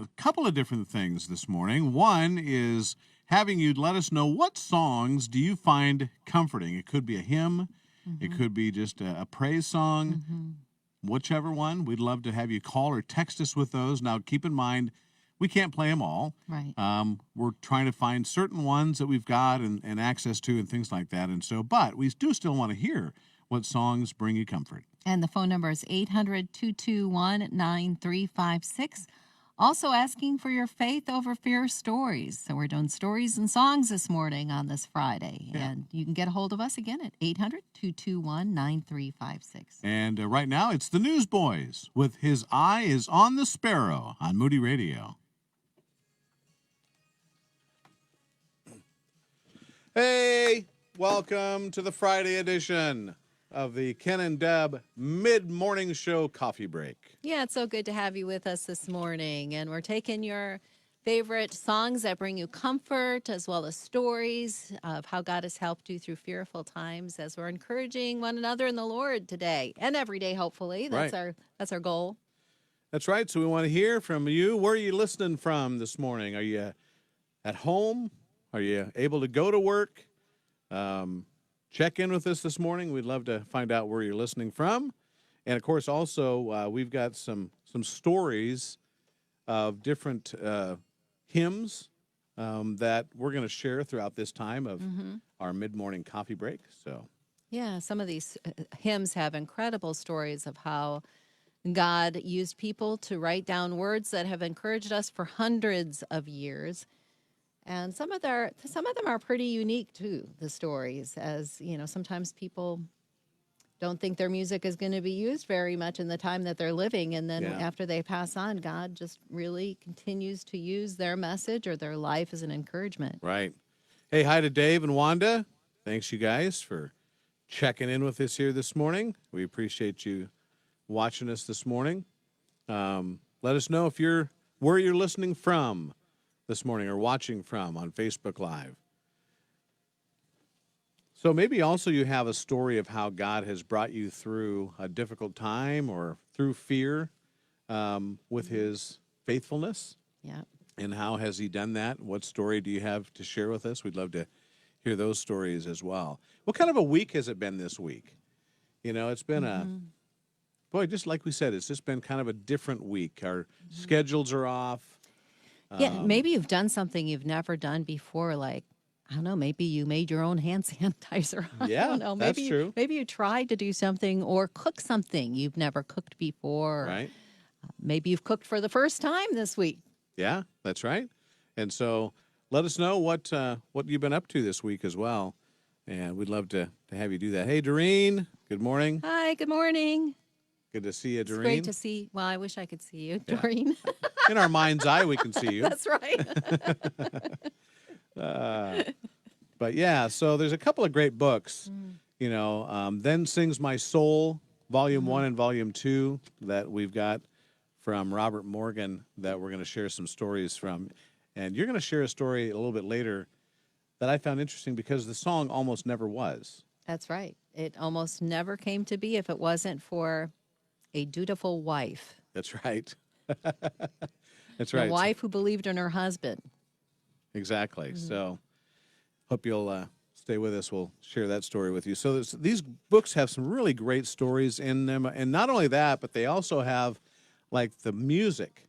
a couple of different things this morning. One is having you let us know what songs do you find comforting. It could be a hymn, it could be just a praise song, whichever one. We'd love to have you call or text us with those. Now, keep in mind, we can't play them all. Right. We're trying to find certain ones that we've got and access to and things like that. And so, but we do still want to hear what songs bring you comfort. And the phone number is 800-221-9356. Also asking for your faith over fear stories. So we're doing stories and songs this morning on this Friday. Yeah. And you can get a hold of us again at 800-221-9356. And right now, it's the Newsboys with His Eye is on the Sparrow on Moody Radio. Hey, welcome to the Friday edition of the Ken and Deb Mid-Morning Show Coffee Break. Yeah, it's so good to have you with us this morning. And we're taking your favorite songs that bring you comfort, as well as stories of how God has helped you through fearful times, as we're encouraging one another in the Lord today and every day, hopefully. That's Right. our goal. That's right. So we want to hear from you. Where are you listening from this morning? Are you at home? Are you able to go to work? Check in with us this morning. We'd love to find out where you're listening from. And, of course, also, we've got some stories of different hymns that we're going to share throughout this time of our mid-morning coffee break. So, Yeah, some of these hymns have incredible stories of how God used people to write down words that have encouraged us for hundreds of years. And some of them are pretty unique too, the stories, as you know, sometimes people don't think their music is going to be used very much in the time that they're living, and then Yeah. after they pass on, God just really continues to use their message or their life as an encouragement. right. Hey, hi to Dave and Wanda. Thanks, you guys, for checking in with us here this morning. We appreciate you watching us this morning. Let us know where you're listening from this morning or watching from on Facebook Live. So maybe also you have a story of how God has brought you through a difficult time or through fear with his faithfulness. Yeah. And how has he done that? What story do you have to share with us? We'd love to hear those stories as well. What kind of a week has it been this week? You know, it's been boy, just like we said, it's just been kind of a different week. Our schedules are off. Yeah, maybe you've done something you've never done before, like, I don't know, maybe you made your own hand sanitizer. Yeah, I don't know. that's Maybe true. maybe you tried to do something or cook something you've never cooked before. Right? Maybe you've cooked for the first time this week. Yeah, that's right. And so let us know what you've been up to this week as well. And we'd love to have you do that. Hey, Doreen, good morning. Hi, good morning. Good to see you, It's Doreen. great to see. Well, I wish I could see you, Yeah. Doreen. In our mind's eye, we can see you. That's right. But yeah, so there's a couple of great books. You know, Then Sings My Soul, Volume 1 and Volume 2 that we've got from Robert Morgan that we're going to share some stories from. And you're going to share a story a little bit later that I found interesting because the song almost never was. That's right. It almost never came to be if it wasn't for a dutiful wife. That's right. That's A right. wife who believed in her husband. Exactly. So hope you'll stay with us. We'll share that story with you. So these books have some really great stories in them. And not only that, but they also have like the music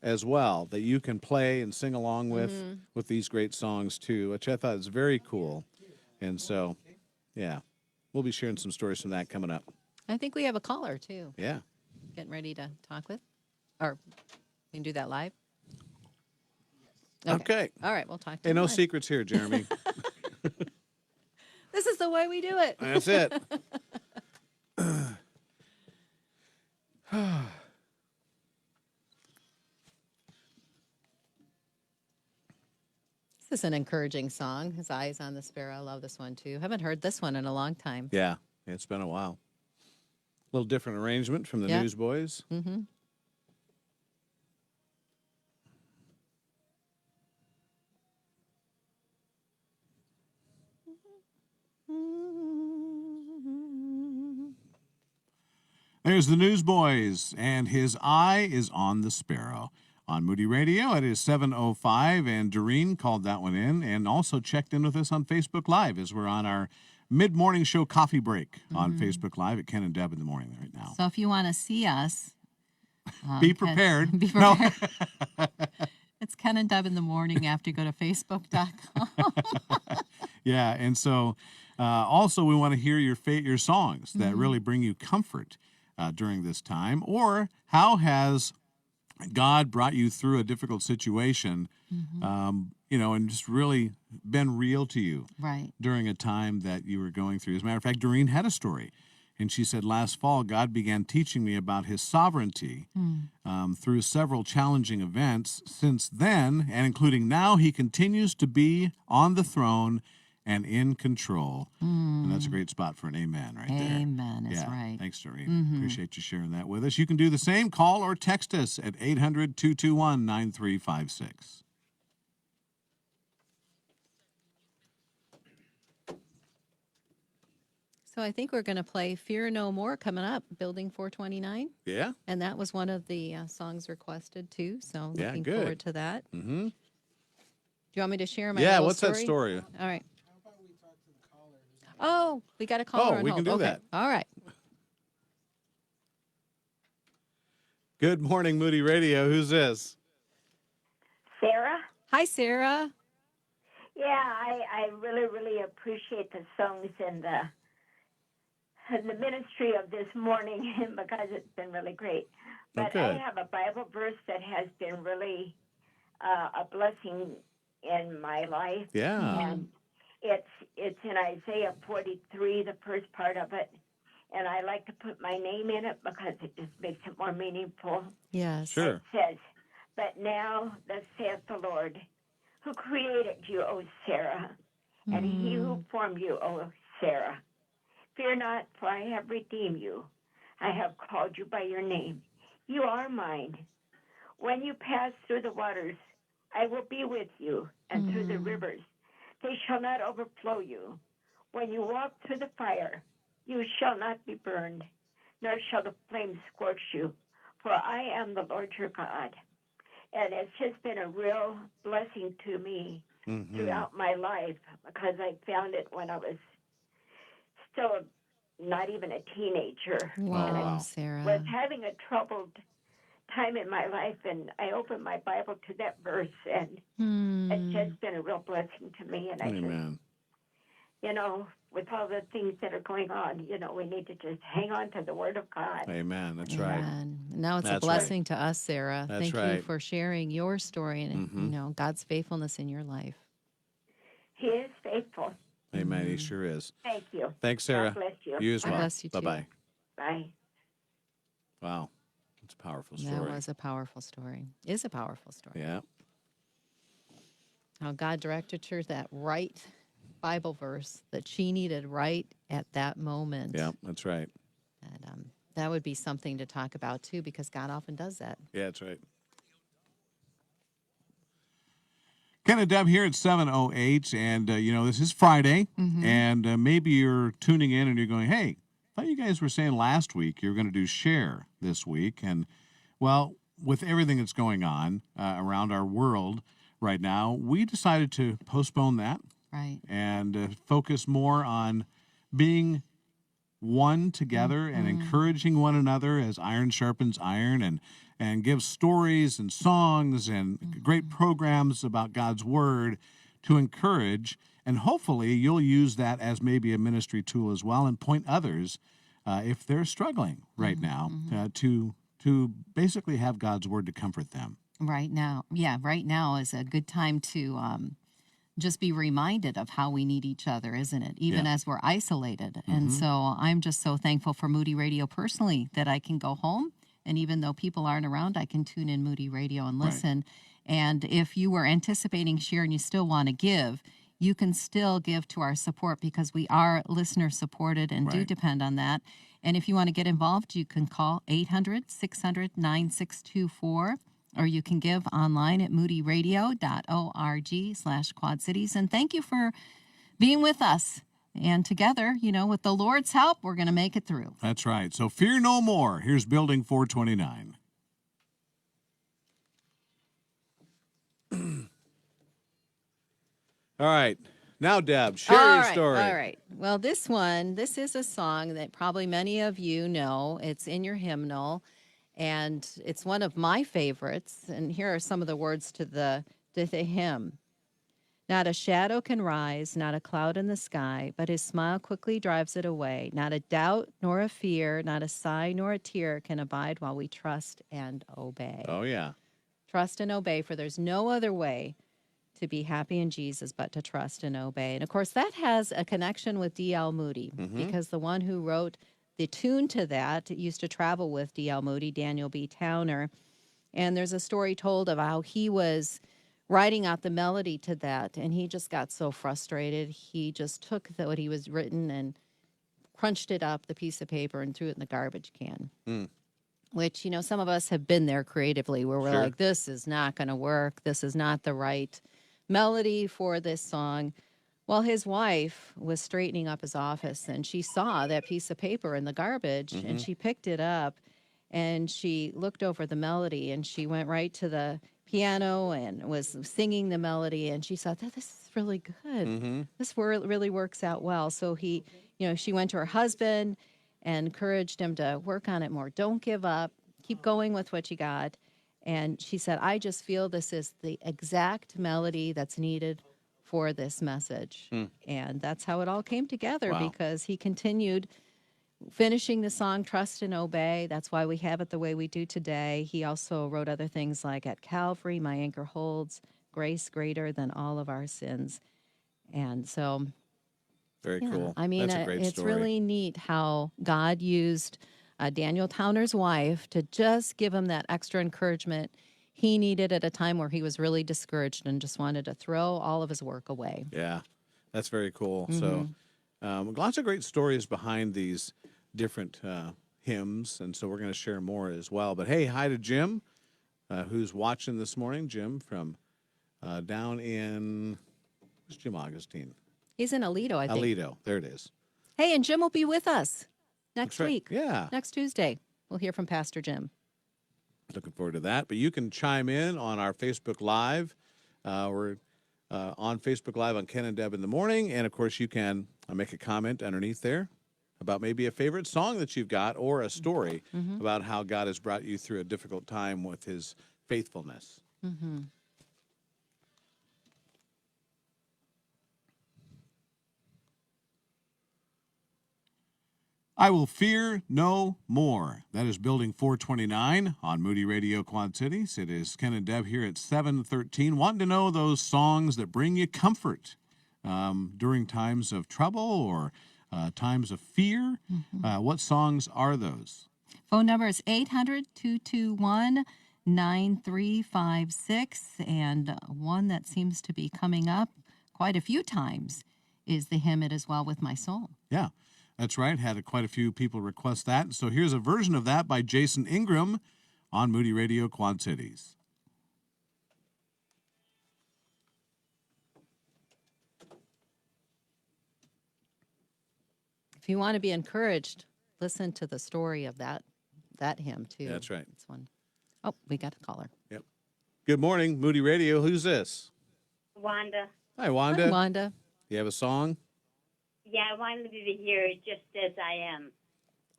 as well that you can play and sing along with these great songs too, which I thought is very cool. And so, yeah, we'll be sharing some stories from that coming up. I think we have a caller, too, Yeah. getting ready to talk with. Or we can do that live. Okay. All right, we'll talk to Hey, you no live. secrets here, Jeremy. This is the way we do it. That's it. This is an encouraging song. His Eyes on the Sparrow. I love this one, too. Haven't heard this one in a long time. Yeah, it's been a while. A little different arrangement from the Yeah. Newsboys. Mm-hmm. There's the Newsboys, and His Eye is on the Sparrow on Moody Radio. It is 7:05, and Doreen called that one in and also checked in with us on Facebook Live as we're on our mid-morning show coffee break on Facebook Live at Ken and Deb in the morning right now. So if you want to see us, Be prepared. Be prepared. It's Ken and Deb in the morning after you go to facebook.com. Yeah, and so also we want to hear your songs that really bring you comfort during this time, or how has God brought you through a difficult situation, and just really been real to you Right. during a time that you were going through. As a matter of fact, Doreen had a story, and she said, last fall, God began teaching me about his sovereignty through several challenging events. Since then, and including now, he continues to be on the throne and in control. And that's a great spot for an amen right there. Amen is right. Thanks, Doreen. Appreciate you sharing that with us. You can do the same. Call or text us at 800-221-9356. So I think we're going to play Fear No More coming up, Building 429. Yeah? And that was one of the songs requested too. So Yeah, looking good. forward to that. Mm-hmm. Do you want me to share my Yeah, little what's story? that story? All right. Oh, we got a caller on we hold. can do Okay. that. All right. Good morning, Moody Radio. Who's this? Sarah? Hi, Sarah. Yeah, I really, really appreciate the songs and the ministry of this morning because it's been really great. But I good. have a Bible verse that has been really a blessing in my life. Yeah. And it's in Isaiah 43, the first part of it. And I like to put my name in it because it just makes it more meaningful. Yes. Sure. It says, "But now thus saith the Lord, who created you, O Sarah, and he who formed you, O Sarah. Fear not, for I have redeemed you. I have called you by your name. You are mine. When you pass through the waters, I will be with you, and through the rivers, they shall not overflow you. When you walk through the fire, you shall not be burned, nor shall the flames scorch you, for I am the Lord your God." And it's just been a real blessing to me throughout my life because I found it when I was still not even a teenager. Wow, And I Sarah. was having a troubled time in my life, and I opened my Bible to that verse, and it's just been a real blessing to me. And I just, Amen. with all the things that are going on, we need to just hang on to the Word of God. Amen. That's right. Amen. Now it's That's a blessing to us, Sarah. That's Thank you right. for sharing your story and God's faithfulness in your life. He is faithful. Amen. He sure is. Thank you. Thanks, Sarah. God bless you. You as God well. bless you, too. Bye-bye. Bye. Wow. It's a powerful story. That was a powerful story. Is a powerful story. Yeah. How God directed her that right Bible verse that she needed right at that moment. Yeah, that's right. And that would be something to talk about too, because God often does that. Yeah, that's right. Ken and Deb here at 7:08, and this is Friday, and maybe you're tuning in and you're going, "Hey, I thought you guys were saying last week you were going to do share this week," and well, with everything that's going on around our world right now, we decided to postpone that Right. and focus more on being one together and encouraging one another as iron sharpens iron, and give stories and songs and great programs about God's Word to encourage. And hopefully you'll use that as maybe a ministry tool as well, and point others if they're struggling right now to basically have God's Word to comfort them. Right now. Yeah, right now is a good time to just be reminded of how we need each other, isn't it? Even as we're isolated. And so I'm just so thankful for Moody Radio personally that I can go home. And even though people aren't around, I can tune in Moody Radio and listen. And if you were anticipating share and you still want to give, you can still give to our support because we are listener supported and do depend on that. And if you want to get involved, you can call 800-600-9624. Or you can give online at moodyradio.org/Quad Cities. And thank you for being with us. And together, with the Lord's help, we're going to make it through. That's right. So fear no more. Here's Building 429. All right. Now, Deb, share All your right, story. all right. Well, this is a song that probably many of you know. It's in your hymnal, and it's one of my favorites. And here are some of the words to the hymn. Not a shadow can rise, not a cloud in the sky, but his smile quickly drives it away. Not a doubt nor a fear, not a sigh nor a tear can abide while we trust and obey. Oh, yeah. Trust and obey, for there's no other way to be happy in Jesus but to trust and obey. And of course, that has a connection with D.L. Moody, because the one who wrote the tune to that used to travel with D.L. Moody, Daniel B. Towner. And there's a story told of how he was writing out the melody to that, and he just got so frustrated. He just took what he was written and crunched it up, the piece of paper, and threw it in the garbage can. Which, some of us have been there creatively where we're Sure. like, this is not going to work. This is not the right melody for this song. Well, his wife was straightening up his office, and she saw that piece of paper in the garbage, and she picked it up, and she looked over the melody, and she went right to the piano and was singing the melody, and she thought, this is really good. This really works out well. So she went to her husband and encouraged him to work on it more. Don't give up. Keep going with what you got. And she said, I just feel this is the exact melody that's needed for this message. And that's how it all came together, Wow. because he continued finishing the song Trust and Obey. That's why we have it the way we do today. He also wrote other things like At Calvary, My Anchor Holds, Grace Greater Than All of Our Sins. And so, Very yeah, cool. I mean, That's a great it's story. really neat how God used Daniel Towner's wife to just give him that extra encouragement he needed at a time where he was really discouraged and just wanted to throw all of his work away. Yeah, that's very cool. So, lots of great stories behind these different hymns, and so we're going to share more as well. But hey, hi to Jim, who's watching this morning. Jim from down in, where's Jim Augustine? He's in Aledo, I think. Aledo. There it is. Hey, and Jim will be with us next That's right. week. Yeah. Next Tuesday. We'll hear from Pastor Jim. Looking forward to that. But you can chime in on our Facebook Live. We're on Facebook Live on Ken and Deb in the morning. And, of course, you can make a comment underneath there about maybe a favorite song that you've got or a story about how God has brought you through a difficult time with his faithfulness. I will fear no more. That is Building 429 on Moody Radio Quad Cities. It is Ken and Deb here at 7:13. Wanting to know those songs that bring you comfort during times of trouble or times of fear. What songs are those? Phone number is 800-221-9356. And one that seems to be coming up quite a few times is the hymn It Is Well With My Soul. Yeah, that's right. Had quite a few people request that. So here's a version of that by Jason Ingram on Moody Radio Quad Cities. If you want to be encouraged, listen to the story of that hymn too. That's right. It's one. Oh, we got a caller. Yep. Good morning, Moody Radio. Who's this? Wanda. Hi, Wanda. Hi, Wanda. You have a song? Yeah, I wanted you to hear it just as I am.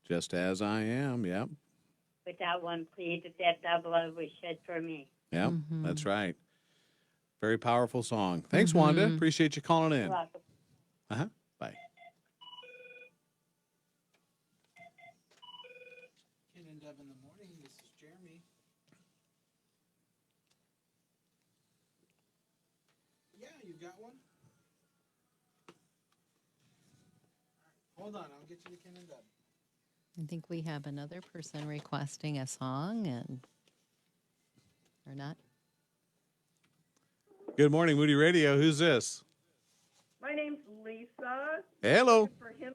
Just As I Am. Yep. Without one plea that thy blood was shed for me. Yep. That's right. Very powerful song. Thanks, Wanda. Appreciate you calling in. You're welcome. Uh-huh. Bye. Ken and Deb in the morning. This is Jeremy. Yeah, you got one? Hold on, I'll get you to Ken and Deb. I think we have another person requesting a song, or not. Good morning, Moody Radio. Who's this? My name's Lisa. Hello. For him,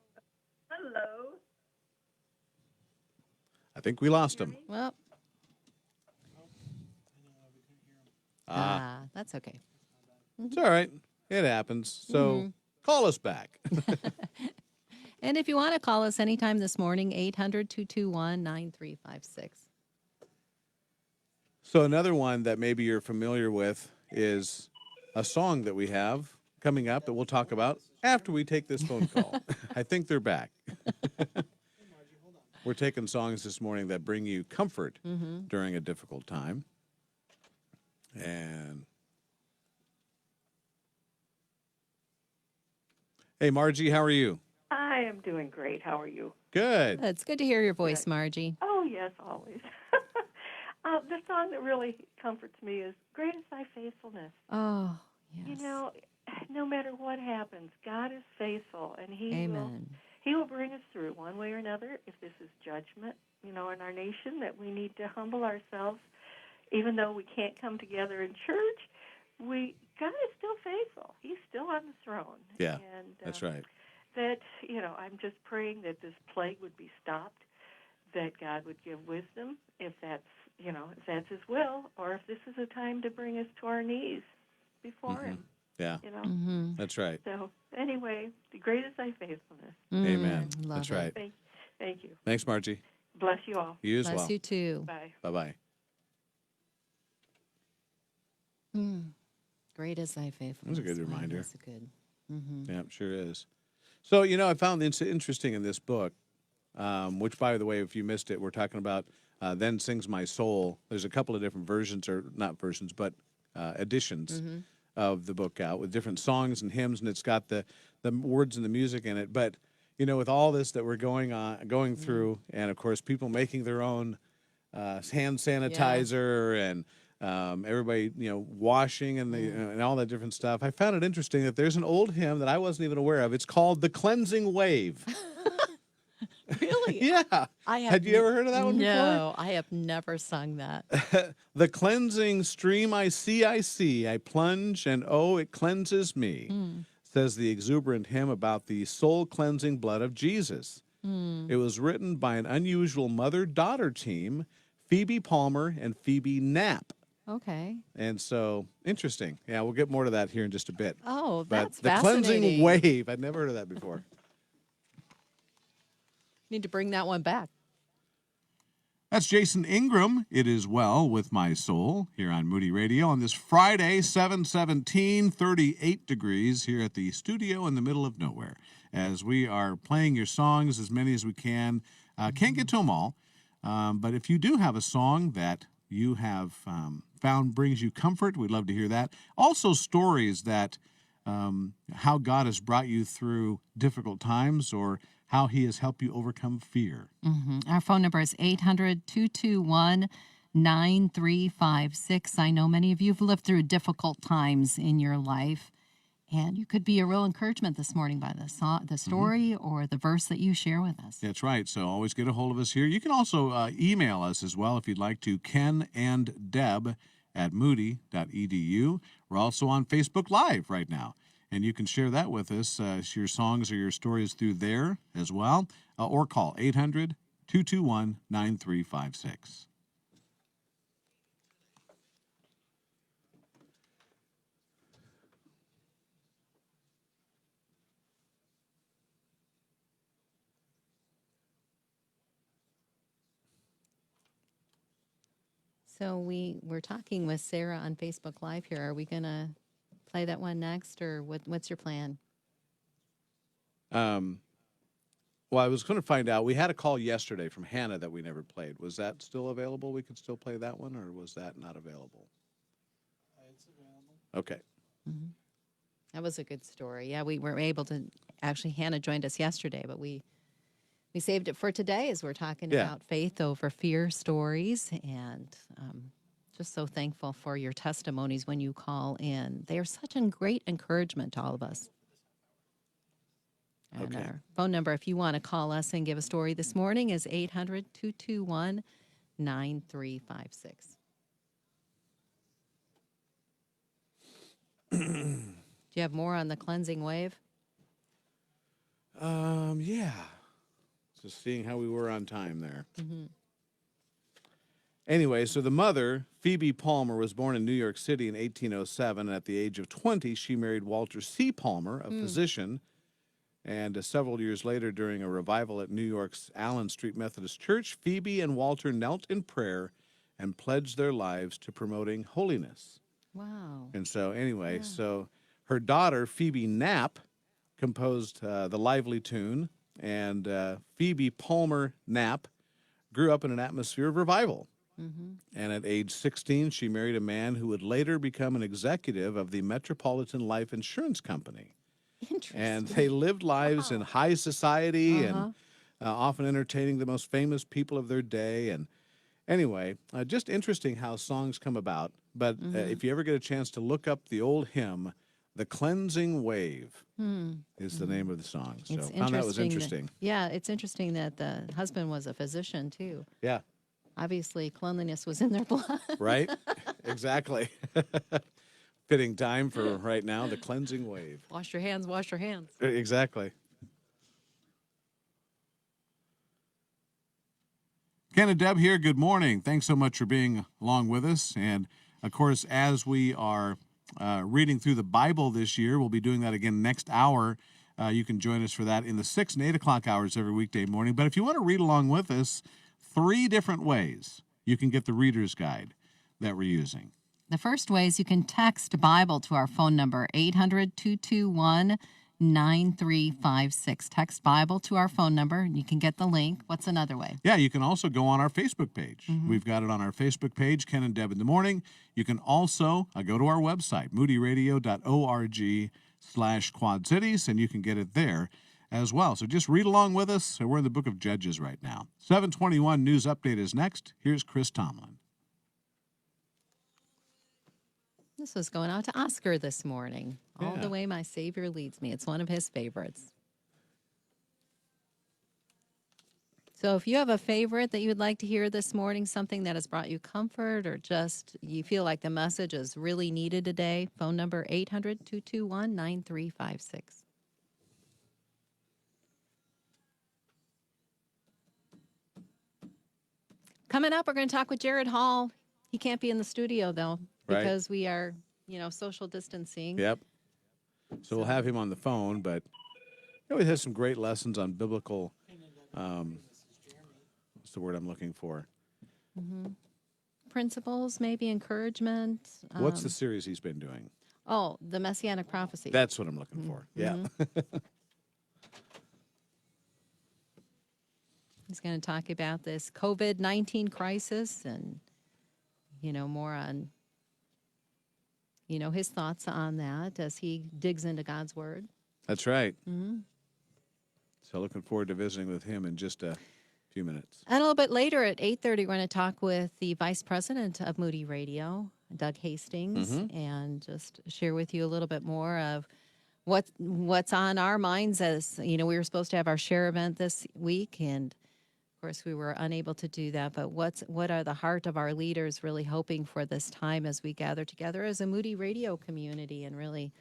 hello. I think we lost him. Well, that's okay. It's all right. It happens. So call us back. And if you want to call us anytime this morning, 800-221-9356. So another one that maybe you're familiar with is a song that we have coming up that we'll talk about after we take this phone call. I think they're back. We're taking songs this morning that bring you comfort during a difficult time. And hey, Margie, how are you? I am doing great. How are you? Good. It's good to hear your voice, Margie. Oh, yes, always. The song that really comforts me is Great is Thy Faithfulness. Oh, yes. You know, no matter what happens, God is faithful, and Amen. He will bring us through one way or another. If this is judgment, in our nation, that we need to humble ourselves, even though we can't come together in church, God is still faithful. He's still on the throne. Yeah, and, that's right. That, I'm just praying that this plague would be stopped, that God would give wisdom, if that's His will, or if this is a time to bring us to our knees before Him. Yeah, that's right. So anyway, the great is Thy faithfulness. Amen. Love That's it. right. Thank you. Thanks, Margie. Bless you all. You as Bless well. you too. Bye. Bye-bye. Great is thy faithfulness. That's a good Wow, reminder. That's a good. Yeah, it sure is. So, I found this interesting in this book, which, by the way, if you missed it, we're talking about Then Sings My Soul. There's a couple of different versions, or not versions, but editions of the book out with different songs and hymns, and it's got the words and the music in it. But, with all this that we're going through, and, of course, people making their own hand sanitizer and everybody, washing and and all that different stuff. I found it interesting that there's an old hymn that I wasn't even aware of. It's called "The Cleansing Wave." Really? Yeah. Had you ever heard of that one before? No, I have never sung that. The cleansing stream I see, I plunge, and oh, it cleanses me, says the exuberant hymn about the soul-cleansing blood of Jesus. It was written by an unusual mother-daughter team, Phoebe Palmer and Phoebe Knapp. Okay. And so, interesting. Yeah, we'll get more to that here in just a bit. Oh, But that's the fascinating. cleansing wave, I'd never heard of that before. Need to bring that one back. That's Jason Ingram. It is well with my soul here on Moody Radio on this Friday, 7/17, 38 degrees here at the studio in the middle of nowhere. As we are playing your songs, as many as we can. Can't get to them all. But if you do have a song that you have found brings you comfort, we'd love to hear that. Also stories that how God has brought you through difficult times or how he has helped you overcome fear. Our phone number is 800-221-9356. I know many of you have lived through difficult times in your life, and you could be a real encouragement this morning by the story or the verse that you share with us. That's right. So always get a hold of us here. You can also email us as well if you'd like to, kenanddeb@moody.edu. We're also on Facebook Live right now. And you can share that with us, your songs or your stories through there as well, or call 800-221-9356. So we're talking with Sarah on Facebook Live here. Are we going to play that one next, or what's your plan? Well, I was going to find out. We had a call yesterday from Hannah that we never played. Was that still available? We could still play that one, or was that not available? It's available. Okay. That was a good story. Yeah, we were able to, actually, Hannah joined us yesterday, but we saved it for today as we're talking about faith over fear stories, and just so thankful for your testimonies when you call in. They are such a great encouragement to all of us. And Okay. our phone number, if you want to call us and give a story this morning, is 800-221-9356. Do you have more on the cleansing wave? Yeah. Just seeing how we were on time there. Anyway, so the mother, Phoebe Palmer, was born in New York City in 1807. And at the age of 20, she married Walter C. Palmer, a physician. And several years later, during a revival at New York's Allen Street Methodist Church, Phoebe and Walter knelt in prayer and pledged their lives to promoting holiness. Wow. And so, anyway, so Her daughter, Phoebe Knapp, composed the lively tune, and Phoebe Palmer Knapp grew up in an atmosphere of revival. And at age 16, she married a man who would later become an executive of the Metropolitan Life Insurance Company. Interesting. And they lived lives in high society and often entertaining the most famous people of their day. And anyway, just interesting how songs come about. But if you ever get a chance to look up the old hymn, "The Cleansing Wave" is the name of the song. So It's I found that was interesting interesting. yeah, it's interesting that the husband was a physician too. Yeah, Obviously, cleanliness was in their blood. right? Exactly. Fitting time for right now, "The Cleansing Wave." Wash your hands, wash your hands. Exactly. Ken and Deb here. Good morning. Thanks so much for being along with us. And of course, as we are reading through the Bible this year, we'll be doing that again next hour. You can join us for that in the 6 and 8 o'clock hours every weekday morning. But if you want to read along with us, 3 different ways you can get the reader's guide that we're using. The first way is you can text Bible to our phone number, 800-221-9356. Text Bible to our phone number, and you can get the link. What's another way? Yeah, you can also go on our Facebook page. We've got it on our Facebook page, Ken and Deb in the Morning. You can also go to our website, moodyradio.org/Quad Cities, and you can get it there as well. So just read along with us. We're in the book of Judges right now. 7:21 News Update is next. Here's Chris Tomlin. This was going out to Oscar this morning. All Yeah. the way my Savior leads me. It's one of his favorites. So if you have a favorite that you would like to hear this morning, something that has brought you comfort or just you feel like the message is really needed today, phone number 800-221-9356. Coming up, we're going to talk with Jared Hall. He can't be in the studio, though, Right. because we are, social distancing. Yep. So we'll have him on the phone, but he always has some great lessons on biblical, what's the word I'm looking for? Principles, maybe encouragement. What's the series he's been doing? Oh, the Messianic Prophecy. That's what I'm looking for. Yeah. He's going to talk about this COVID-19 crisis and, more on, his thoughts on that as he digs into God's Word. That's right. So looking forward to visiting with him in just a few minutes. And a little bit later at 8:30, we're going to talk with the Vice President of Moody Radio, Doug Hastings, and just share with you a little bit more of what's on our minds as, we were supposed to have our share event this week, and of course we were unable to do that, but what are the heart of our leaders really hoping for this time as we gather together as a Moody Radio community and really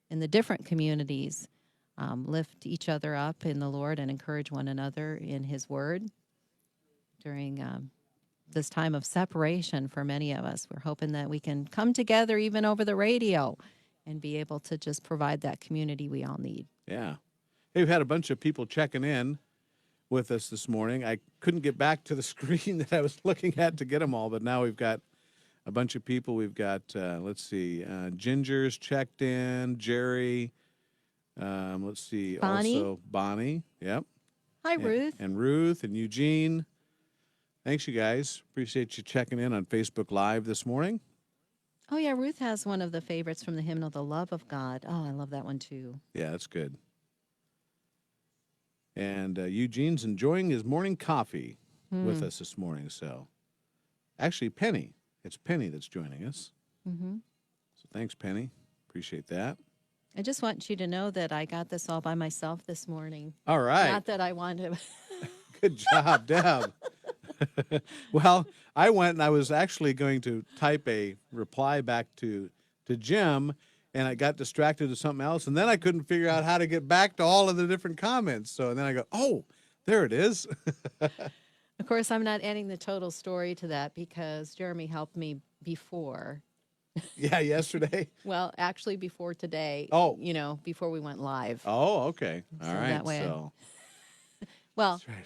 in the different communities lift each other up in the Lord and encourage one another in his word during this time of separation for many of us. We're hoping that we can come together even over the radio and be able to just provide that community we all need. Yeah. Hey, we've had a bunch of people checking in with us this morning. I couldn't get back to the screen that I was looking at to get them all, but now we've got a bunch of people. We've got, Ginger's checked in, Jerry, let's see, Bonnie. also Bonnie, yep. Hi, Ruth. And Ruth and Eugene. Thanks, you guys. Appreciate you checking in on Facebook Live this morning. Oh, yeah, Ruth has one of the favorites from the hymnal, The Love of God. Oh, I love that one, too. Yeah, that's good. And Eugene's enjoying his morning coffee with us this morning. So, actually, Penny. It's Penny that's joining us. So thanks, Penny. Appreciate that. I just want you to know that I got this all by myself this morning. All right. Not that I wanted to. Good job, Deb. Well, I went and I was actually going to type a reply back to Jim, and I got distracted to something else, and then I couldn't figure out how to get back to all of the different comments. So and then I go, oh, there it is. Of course, I'm not adding the total story to that because Jeremy helped me before. Yeah, yesterday. Well, actually, before today. Oh. Before we went live. Oh, okay. All So right. that way so Well, that's right.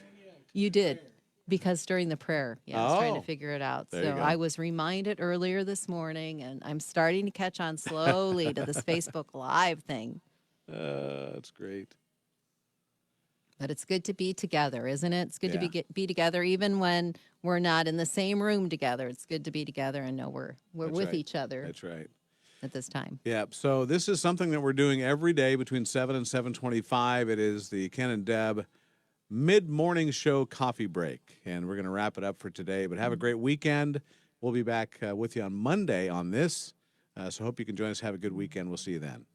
you did. Because during the prayer, I was trying to Oh, figure it out. there you So go. I was reminded earlier this morning, and I'm starting to catch on slowly to this Facebook Live thing. That's great. But it's good to be together, isn't it? It's good to Yeah. be together, even when we're not in the same room together. It's good to be together and know we're That's with right. each other That's right. at this time. Yeah. So this is something that we're doing every day between 7 and 7:25. It is the Ken and Deb mid-morning show coffee break, and we're going to wrap it up for today. But have a great weekend. We'll be back with you on Monday on this. So hope you can join us. Have a good weekend. We'll see you then.